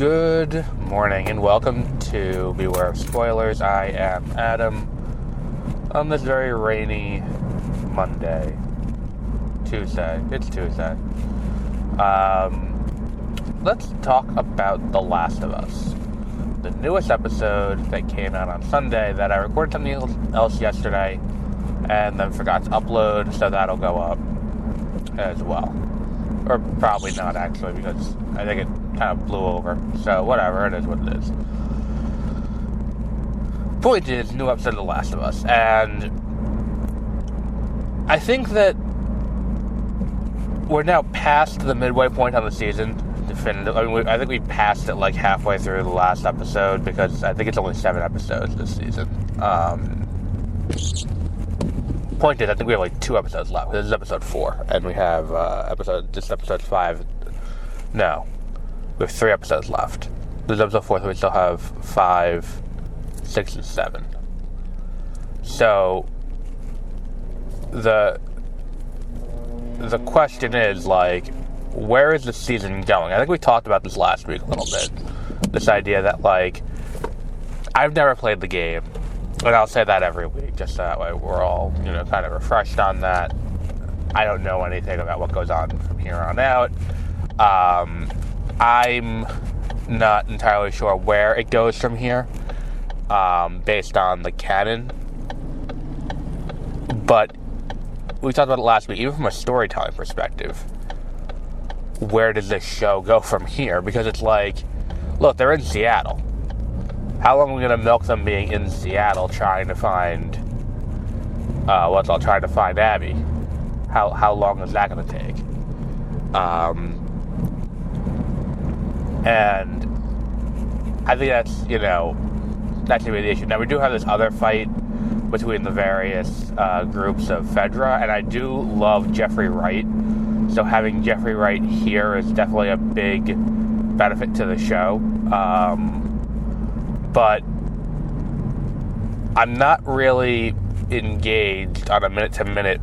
Good morning and welcome to Beware of Spoilers. I am Adam on this very rainy Tuesday. It's Tuesday. Let's talk about The Last of Us. The newest episode that came out on Sunday that I recorded something else yesterday and then forgot to upload, so that'll go up as well. Or probably not, actually, because I think it kind of blew over. So, whatever, it is what it is. Point is, new episode of The Last of Us. And I think that we're now past the midway point on the season. Definitive. I think we passed it like halfway through the last episode, because I think it's only 7 episodes this season. Point is, I think we have like 2 episodes left. This is episode 4, and we have episode 5. No, we have 3 episodes left. This is episode 4, so we still have 5, 6, and 7. So the question is, like, where is the season going? I think we talked about this last week a little bit. This idea that, like, I've never played the game. And I'll say that every week, just so that way we're all, kind of refreshed on that. I don't know anything about what goes on from here on out. I'm not entirely sure where it goes from here, based on the canon. But we talked about it last week, even from a storytelling perspective. Where does this show go from here? Because it's like, look, they're in Seattle. How long are we going to milk them being in Seattle trying to find, trying to find Abby? How long is that going to take? And I think that's going to be the issue. Now, we do have this other fight between the various groups of Fedra, and I do love Jeffrey Wright. So having Jeffrey Wright here is definitely a big benefit to the show. But I'm not really engaged on a minute-to-minute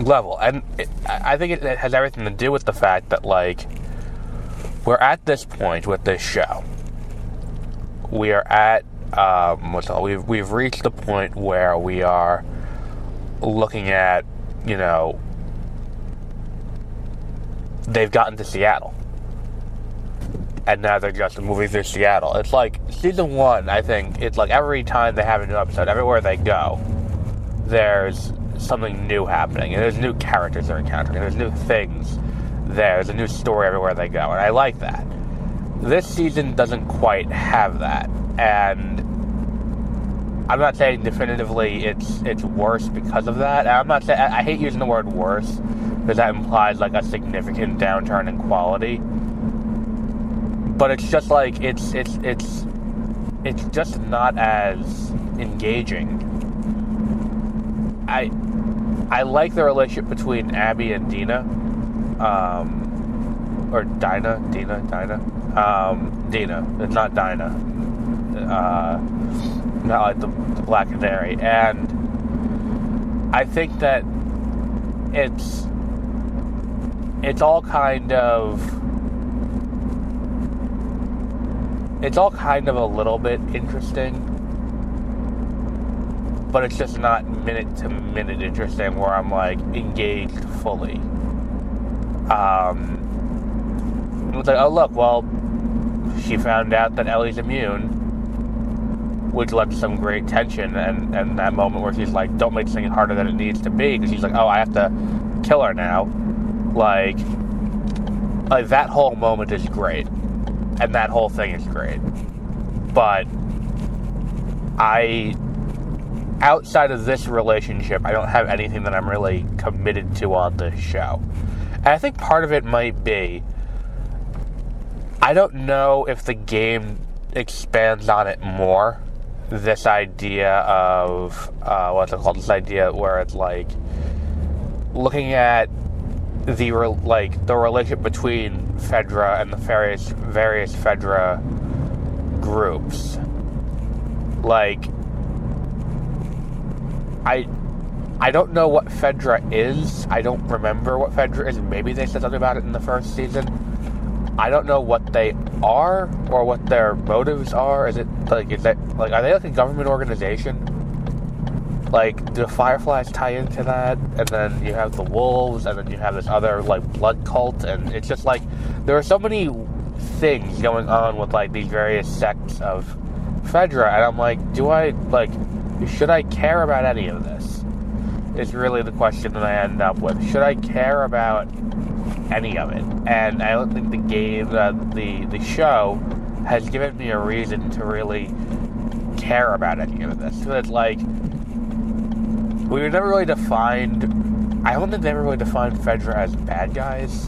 level. And I think it has everything to do with the fact that, like, we're at this point with this show. We are at, we've reached the point where we are looking at, they've gotten to Seattle. And now they're just moving through Seattle. It's like, season 1, I think, it's like every time they have a new episode, everywhere they go, there's something new happening. And there's new characters they're encountering. And there's new things there. There's a new story everywhere they go. And I like that. This season doesn't quite have that. And I'm not saying definitively it's worse because of that. And I'm not saying, I hate using the word worse, because that implies like a significant downturn in quality. But it's just like, it's just not as engaging. I like the relationship between Abby and Dina. Or Dinah. Dina. It's not Dinah. Not like the Black Canary. And I think that it's all kind of a little bit interesting, but it's just not minute to minute interesting where I'm like engaged fully. It's like, oh look, well, she found out that Ellie's immune, which led to some great tension, and that moment where she's like, don't make this thing harder than it needs to be, because she's like, oh, I have to kill her now. Like that whole moment is great. And that whole thing is great. But outside of this relationship, I don't have anything that I'm really committed to on this show. And I think part of it might be, I don't know if the game expands on it more. This idea of, this idea where it's like, looking at the relationship between Fedra and the various Fedra groups. Like, I don't know what Fedra is. I don't remember what Fedra is. Maybe they said something about it in the first season. I don't know what they are or what their motives are. Is that are they like a government organization? Like, do the Fireflies tie into that? And then you have the Wolves, and then you have this other, like, blood cult, and it's just, like, there are so many things going on with, like, these various sects of Fedra, and I'm like, should I care about any of this? Is really the question that I end up with. Should I care about any of it? And I don't think the game, the show, has given me a reason to really care about any of this. So it's like, we were never really defined. I don't think they ever really defined Fedra as bad guys.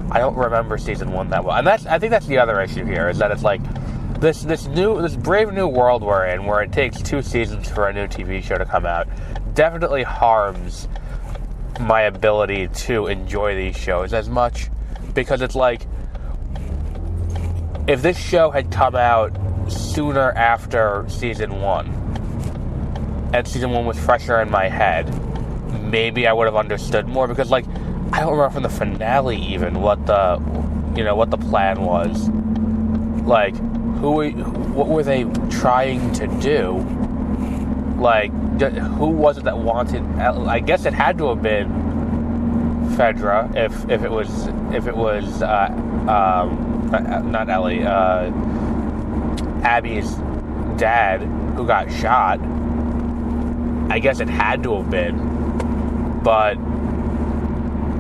I don't remember season 1 that well, and I think that's the other issue here, is that it's like this brave new world we're in, where it takes 2 seasons for a new TV show to come out, definitely harms my ability to enjoy these shows as much, because it's like, if this show had come out sooner after season 1, and season 1 was fresher in my head, maybe I would have understood more, because, like, I don't remember from the finale even what the plan was. Like, what were they trying to do? Like, who was it that wanted? I guess it had to have been Fedra, if it was not Ellie, Abby's dad who got shot. I guess it had to have been, but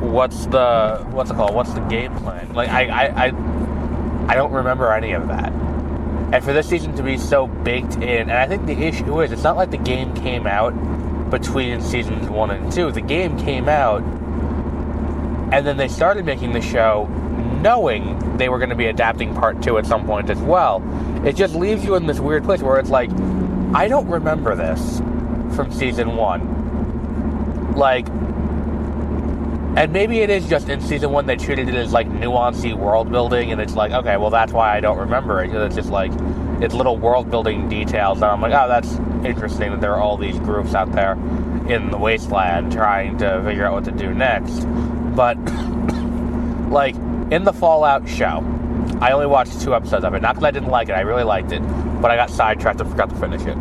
what's the game plan? Like, I don't remember any of that. And for this season to be so baked in, and I think the issue is, it's not like the game came out between seasons 1 and 2. The game came out, and then they started making the show knowing they were going to be adapting part 2 at some point as well. It just leaves you in this weird place where it's like, I don't remember this from season 1. Like, and maybe it is just in season 1 they treated it as like nuancy world building, and it's like, okay, well, that's why I don't remember it, because it's just like, it's little world building details that I'm like, oh, that's interesting that there are all these groups out there in the wasteland trying to figure out what to do next. But like, in the Fallout show, I only watched 2 episodes of it, not because I didn't like it, I really liked it, but I got sidetracked and forgot to finish it.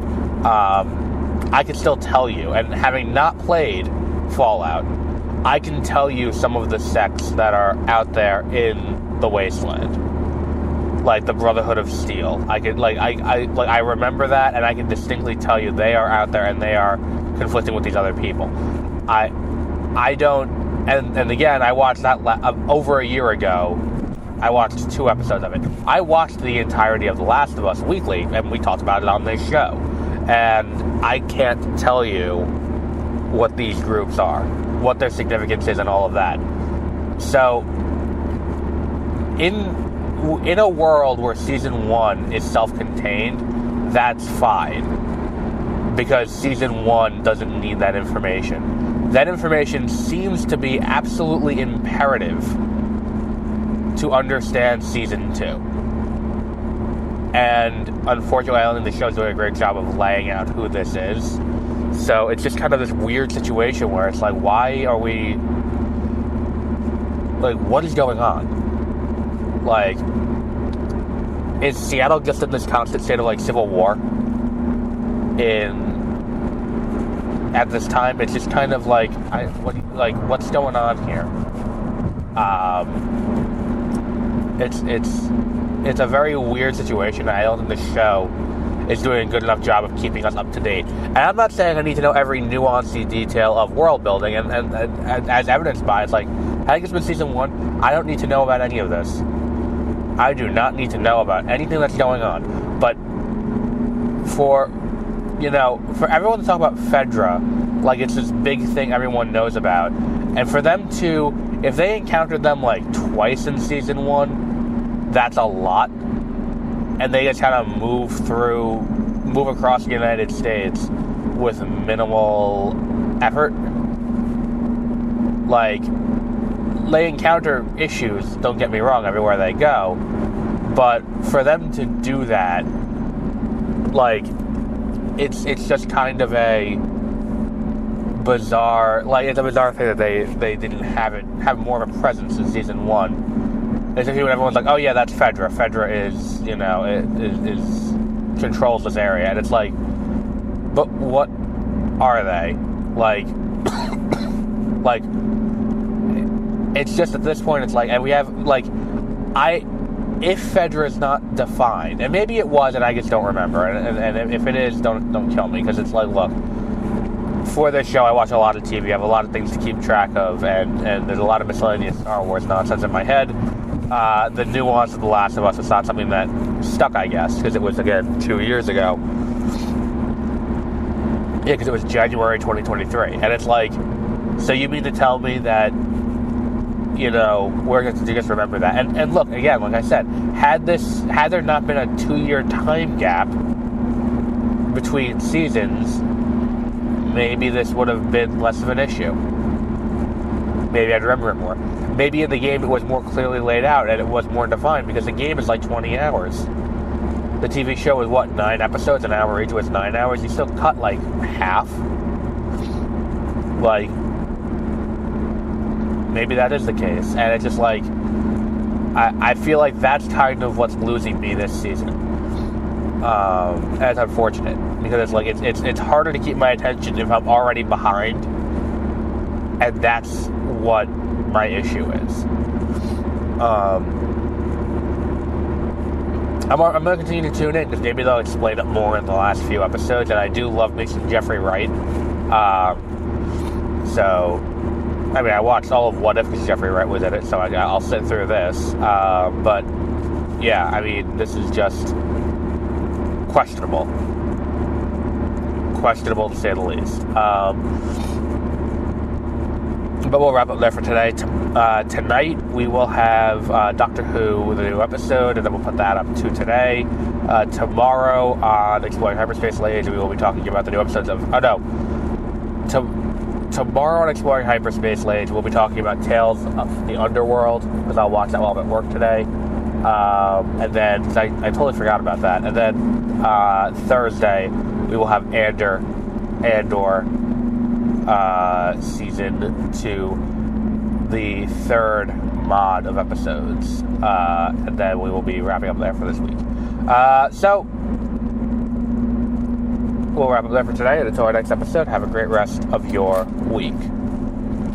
I can still tell you, and having not played Fallout, I can tell you some of the sects that are out there in the wasteland, like the Brotherhood of Steel. I remember that, and I can distinctly tell you they are out there and they are conflicting with these other people. I don't, and again, I watched that over a year ago. I watched 2 episodes of it. I watched the entirety of The Last of Us weekly, and we talked about it on this show. And I can't tell you what these groups are, what their significance is, and all of that. So, in a world where season 1 is self-contained, that's fine, because season 1 doesn't need that information. That information seems to be absolutely imperative to understand season 2. And unfortunately, I don't think the show's doing a great job of laying out who this is. So it's just kind of this weird situation where it's like, why are we... Like, what is going on? Like, is Seattle just in this constant state of, like, civil war? At this time, it's just kind of like, what's going on here? It's a very weird situation. I don't think the show is doing a good enough job of keeping us up to date. And I'm not saying I need to know every nuanced detail of world building, and as evidenced by, it's like, I think it's been season 1, I don't need to know about any of this. I do not need to know about anything that's going on. But for everyone to talk about Fedra, like it's this big thing everyone knows about, and for them to, if they encountered them like twice in season 1, that's a lot. And they just kind of move across the United States with minimal effort. Like, they encounter issues, don't get me wrong, everywhere they go, but for them to do that, like, it's just kind of a bizarre, like, it's a bizarre thing that they didn't have more of a presence in season 1. Especially when everyone's like, oh yeah, that's Fedra. Fedra is, is controls this area. And it's like, but what are they? Like, like, it's just at this point, it's like, and we have, like, if Fedra is not defined, and maybe it was, and I just don't remember, and if it is, don't kill me, because it's like, look, for this show, I watch a lot of TV, I have a lot of things to keep track of, and there's a lot of miscellaneous Star Wars nonsense in my head. The nuance of The Last of Us is not something that stuck, I guess, because it was, again, 2 years ago. Yeah, because it was January 2023, and it's like, so you mean to tell me that, we're going to just remember that. And look, again, like I said, had there not been a 2-year time gap between seasons, maybe this would have been less of an issue. Maybe I'd remember it more. Maybe in the game it was more clearly laid out and it was more defined, because the game is like 20 hours. The TV show is 9 episodes, an hour each was 9 hours. You still cut like half. Like, maybe that is the case. And it's just like, I feel like that's kind of what's losing me this season. And it's unfortunate, because it's like, it's harder to keep my attention if I'm already behind. And that's what my issue is. I'm going to continue to tune in, because maybe they'll explain it more in the last few episodes, and I do love me some Jeffrey Wright. I watched all of What If because Jeffrey Wright was in it, so I'll sit through this. But, yeah, this is just questionable. Questionable, to say the least. But we'll wrap up there for today. Tonight we will have Doctor Who with a new episode, and then we'll put that up to today. Tomorrow on Exploring Hyperspace Age, we will be talking about the new episodes of... Tomorrow on Exploring Hyperspace Age, we'll be talking about Tales of the Underworld, because I'll watch that while I'm at work today. And then, because I totally forgot about that. And then Thursday, we will have Andor Season 2, the third mod of episodes. And then we will be wrapping up there for this week. So, we'll wrap up there for today, and until our next episode, have a great rest of your week.